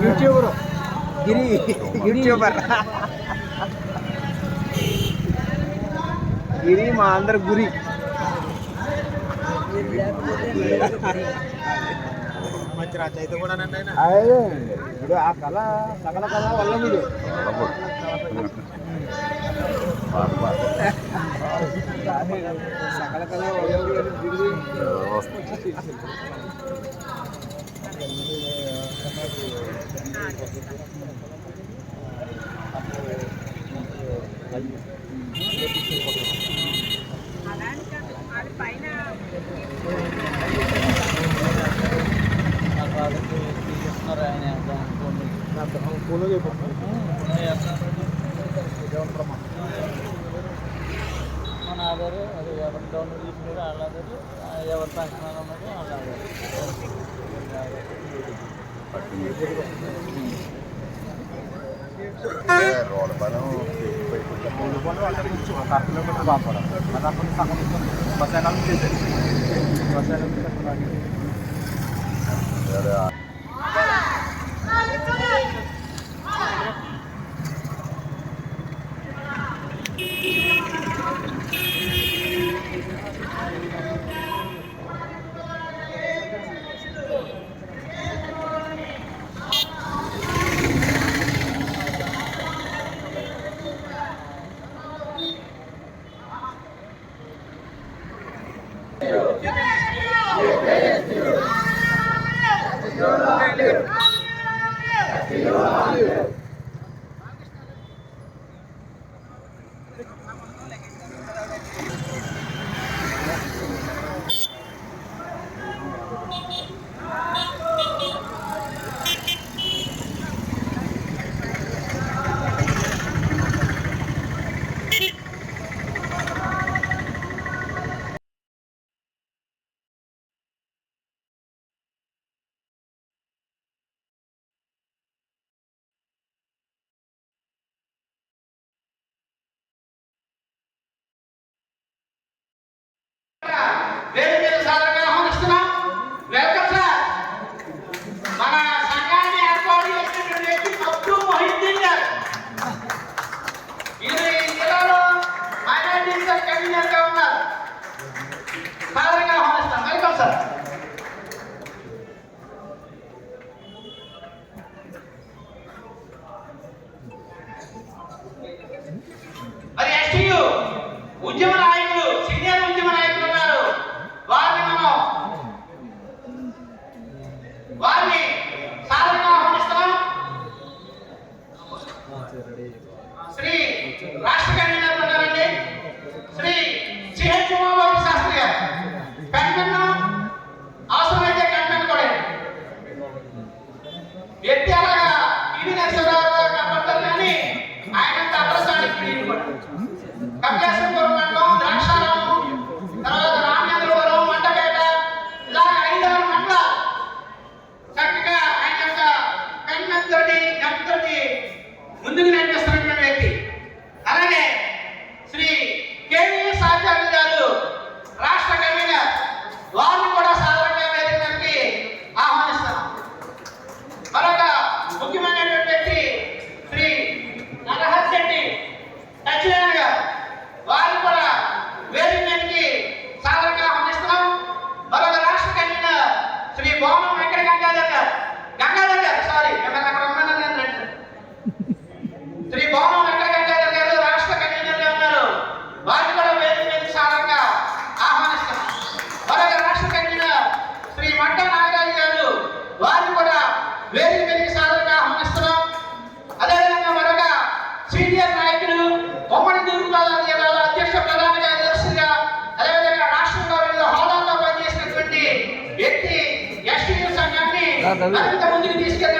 YouTuber గిరి YouTuber గిరి మా అందరు గురి. మంచి రచయిత కూడా ఇప్పుడు ఆ కళ సకల కళ వల్ల మీరు సకల కళ మన ఆధారు అది ఎవరు డౌన్లోడ్ చేసుకున్నారో వాళ్ళ ఆధారు, ఎవరు పంచనాలు ఉన్నారో వాళ్ళ ఆధారు. రోడ్డు పని కిలోమీటర్ బాగుపడాలి. అది సగం బస్ మరి ఎస్టీయు ఉద్యమ నాయకులు, సీనియర్ ఉద్యమ నాయకులు ఉన్నారు. వారిని సాధారణంగా ఆహ్వానిస్తున్నాం. శ్రీ రాష్ట్ర కన్వీనర్ ఉన్నారండి, శ్రీ సిహెచ్ ఉమాబాబు శాస్త్రి గారు. కన్వీనర్ అవసరమైతే కన్వీనర్ కూడా వ్యక్తి అలాగా టీవీ నరసింహరావు గారు కనపడతారు, కానీ ఆయన తప్పనిసరి కపిలేశ్వరం మండలం, ద్రాక్షారామం, తర్వాత రామచంద్రపురం, మండపేట, ఇలా 5-6 మండలాలు చక్కగా ఆయన యొక్క కన్నంతోటి గంటతోటి ముందుకు నడిపిస్తున్నటువంటి వ్యక్తి. అలాగే శ్రీ కేవీఎస్ ఆచార్య గారు రాష్ట్ర కన్వీనర్, వారిని కూడా సాధారణ వేదికకి ఆహ్వానిస్తాం. మరొక ముఖ్యమైనటువంటి వ్యక్తి శ్రీ నరహర్ శెట్టి సత్యనారాయణ గారు, వారిని కూడా వేదికకి సాధారణంగా ఆహ్వానిస్తున్నాం. మరొక రాష్ట్ర కన్వీనర్ శ్రీ భవనం వెంకట గంగాధర్ గారు, సారీ అక్కడ ఉన్నాను, శ్రీ భవనం వెంకట గంగాధర్ గారు రాష్ట్ర కన్వీనర్ గా ఉన్నారు. వారిని కూడా వేదికకి సాధారణంగా ఆహ్వానిస్తున్నాం. మరొక రాష్ట్ర కన్వీనర్ శ్రీ మట్ట నాగరాజు గారు, వారిని కూడా వేదిక మీదకి సాధారణంగా ఆహ్వానిస్తున్నాం. అదేవిధంగా మరొక సీనియర్ నాయకులు, ఉమ్మడి తూర్పుగోదావరి జిల్లాలో అధ్యక్ష ప్రధాన కార్యదర్శిగా, అదేవిధంగా రాష్ట్రంలో వివిధ హోదాల్లో పనిచేసినటువంటి వ్యక్తి, ఎస్టీయూ సంఘాన్ని మరింత ముందుకు తీసుకెళ్లే